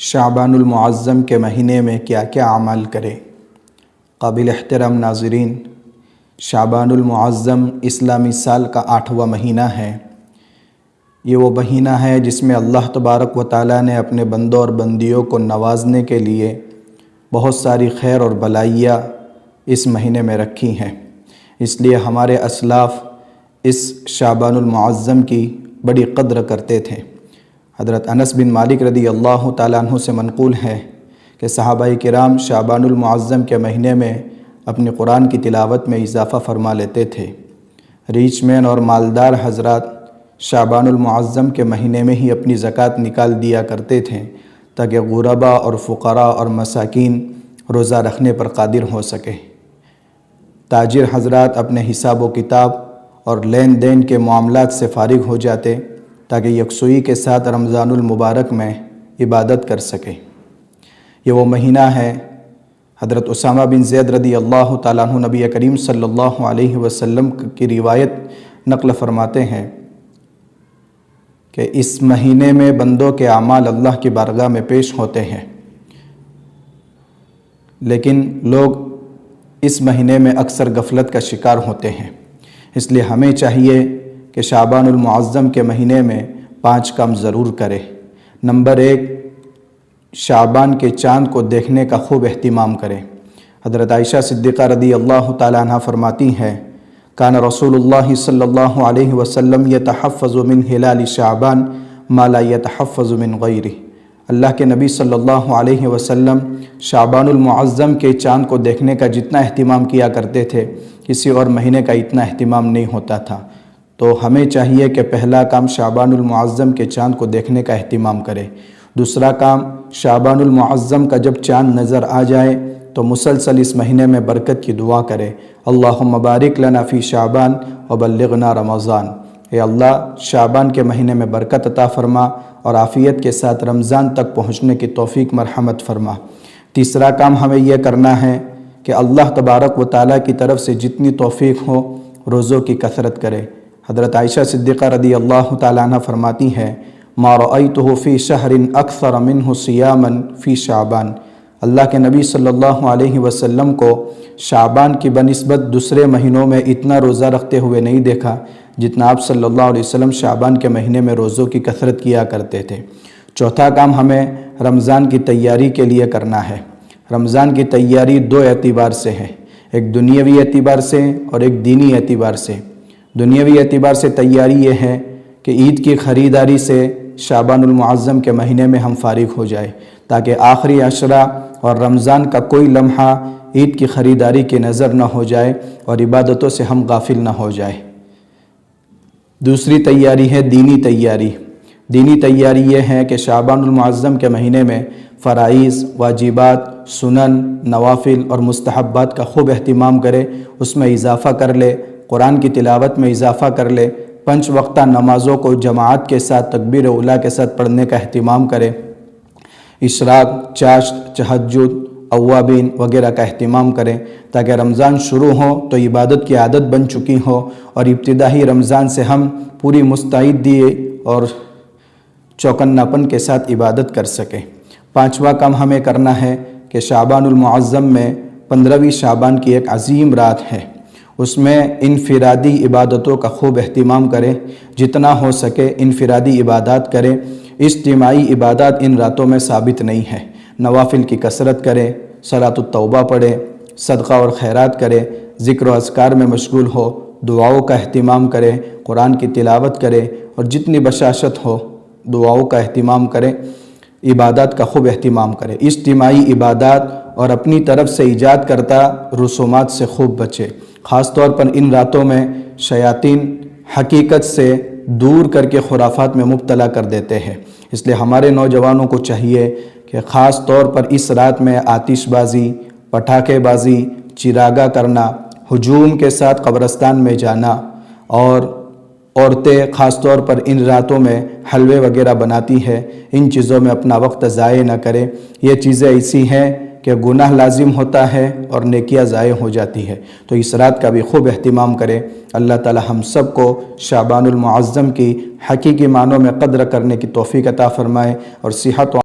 شعبان المعظم کے مہینے میں کیا کیا اعمال کرے۔ قابل احترام ناظرین، شعبان المعظم اسلامی سال کا 8واں مہینہ ہے۔ یہ وہ مہینہ ہے جس میں اللہ تبارک و تعالیٰ نے اپنے بندوں اور بندیوں کو نوازنے کے لیے بہت ساری خیر اور بھلائیاں اس مہینے میں رکھی ہیں۔ اس لیے ہمارے اسلاف اس شعبان المعظم کی بڑی قدر کرتے تھے۔ حضرت انس بن مالک رضی اللہ تعالیٰ عنہ سے منقول ہے کہ صحابہ کرام شعبان المعظم کے مہینے میں اپنی قرآن کی تلاوت میں اضافہ فرما لیتے تھے۔ ریچ مین اور مالدار حضرات شعبان المعظم کے مہینے میں ہی اپنی زکوٰۃ نکال دیا کرتے تھے تاکہ غرباء اور فقراء اور مساکین روزہ رکھنے پر قادر ہو سکے۔ تاجر حضرات اپنے حساب و کتاب اور لین دین کے معاملات سے فارغ ہو جاتے تاکہ یکسوئی کے ساتھ رمضان المبارک میں عبادت کر سکے۔ یہ وہ مہینہ ہے، حضرت اسامہ بن زید رضی اللہ تعالیٰ عنہ نبی کریم صلی اللہ علیہ وسلم کی روایت نقل فرماتے ہیں کہ اس مہینے میں بندوں کے اعمال اللہ کی بارگاہ میں پیش ہوتے ہیں، لیکن لوگ اس مہینے میں اکثر غفلت کا شکار ہوتے ہیں۔ اس لیے ہمیں چاہیے کہ شعبان المعظم کے مہینے میں 5 کام ضرور کرے۔ نمبر 1، شعبان کے چاند کو دیکھنے کا خوب اہتمام کرے۔ حضرت عائشہ صدیقہ رضی اللہ تعالیٰ عنہ فرماتی ہیں، کان رسول اللہ صلی اللہ علیہ وسلم یتحفظ من ہلال شعبان ما لا یتحفظ من غیرہ۔ اللہ کے نبی صلی اللہ علیہ وسلم شعبان المعظم کے چاند کو دیکھنے کا جتنا اہتمام کیا کرتے تھے، کسی اور مہینے کا اتنا اہتمام نہیں ہوتا تھا۔ تو ہمیں چاہیے کہ پہلا کام شعبان المعظم کے چاند کو دیکھنے کا اہتمام کرے۔ دوسرا کام، شعبان المعظم کا جب چاند نظر آ جائے تو مسلسل اس مہینے میں برکت کی دعا کرے، اللہم بارک لنا فی شعبان وبلغنا رمضان۔ اے اللہ، شعبان کے مہینے میں برکت عطا فرما اور عافیت کے ساتھ رمضان تک پہنچنے کی توفیق مرحمت فرما۔ تیسرا کام ہمیں یہ کرنا ہے کہ اللہ تبارک و تعالیٰ کی طرف سے جتنی توفیق ہو روزوں کی کثرت کرے۔ حضرت عائشہ صدیقہ رضی اللہ تعالیٰ عنہ فرماتی ہیں، ما رأیتہ فی شہر اکثر منہ صیاما فی شعبان۔ اللہ کے نبی صلی اللہ علیہ وسلم کو شعبان کی بنسبت دوسرے مہینوں میں اتنا روزہ رکھتے ہوئے نہیں دیکھا جتنا آپ صلی اللہ علیہ وسلم شعبان کے مہینے میں روزوں کی کثرت کیا کرتے تھے۔ چوتھا کام ہمیں رمضان کی تیاری کے لیے کرنا ہے۔ رمضان کی تیاری 2 اعتبار سے ہے، ایک دنیاوی اعتبار سے اور ایک دینی اعتبار سے۔ دنیاوی اعتبار سے تیاری یہ ہے کہ عید کی خریداری سے شعبان المعظم کے مہینے میں ہم فارغ ہو جائے تاکہ آخری عشرہ اور رمضان کا کوئی لمحہ عید کی خریداری کی نظر نہ ہو جائے اور عبادتوں سے ہم غافل نہ ہو جائے۔ دوسری تیاری ہے دینی تیاری۔ دینی تیاری یہ ہے کہ شعبان المعظم کے مہینے میں فرائض، واجبات، سنن، نوافل اور مستحبات کا خوب اہتمام کرے، اس میں اضافہ کر لے، قرآن کی تلاوت میں اضافہ کر لے، 5 وقتہ نمازوں کو جماعت کے ساتھ تکبیر اولیٰ کے ساتھ پڑھنے کا اہتمام کرے، اشراق، چاشت، تہجد، اوابین وغیرہ کا اہتمام کریں تاکہ رمضان شروع ہو تو عبادت کی عادت بن چکی ہو اور ابتدائی رمضان سے ہم پوری مستعدی اور چوکناپن کے ساتھ عبادت کر سکیں۔ 5واں کام ہمیں کرنا ہے کہ شعبان المعظم میں 15ویں شعبان کی ایک عظیم رات ہے، اس میں انفرادی عبادتوں کا خوب اہتمام کریں، جتنا ہو سکے انفرادی عبادات کریں۔ اجتماعی عبادات ان راتوں میں ثابت نہیں ہے۔ نوافل کی کثرت کرے، صلاۃ التوبہ پڑھے، صدقہ اور خیرات کرے، ذکر و اذکار میں مشغول ہو، دعاؤں کا اہتمام کرے، قرآن کی تلاوت کرے اور جتنی بشاشت ہو دعاؤں کا اہتمام کرے، عبادات کا خوب اہتمام کرے۔ اجتماعی عبادات اور اپنی طرف سے ایجاد کرتا رسومات سے خوب بچے۔ خاص طور پر ان راتوں میں شیاطین حقیقت سے دور کر کے خرافات میں مبتلا کر دیتے ہیں۔ اس لیے ہمارے نوجوانوں کو چاہیے کہ خاص طور پر اس رات میں آتش بازی، پٹاخے بازی، چراغاں کرنا، ہجوم کے ساتھ قبرستان میں جانا، اور عورتیں خاص طور پر ان راتوں میں حلوے وغیرہ بناتی ہیں، ان چیزوں میں اپنا وقت ضائع نہ کرے۔ یہ چیزیں ایسی ہیں کہ گناہ لازم ہوتا ہے اور نیکیاں ضائع ہو جاتی ہے، تو اس رات کا بھی خوب اہتمام کرے۔ اللہ تعالی ہم سب کو شعبان المعظم کی حقیقی معنوں میں قدر کرنے کی توفیق عطا فرمائے اور صحت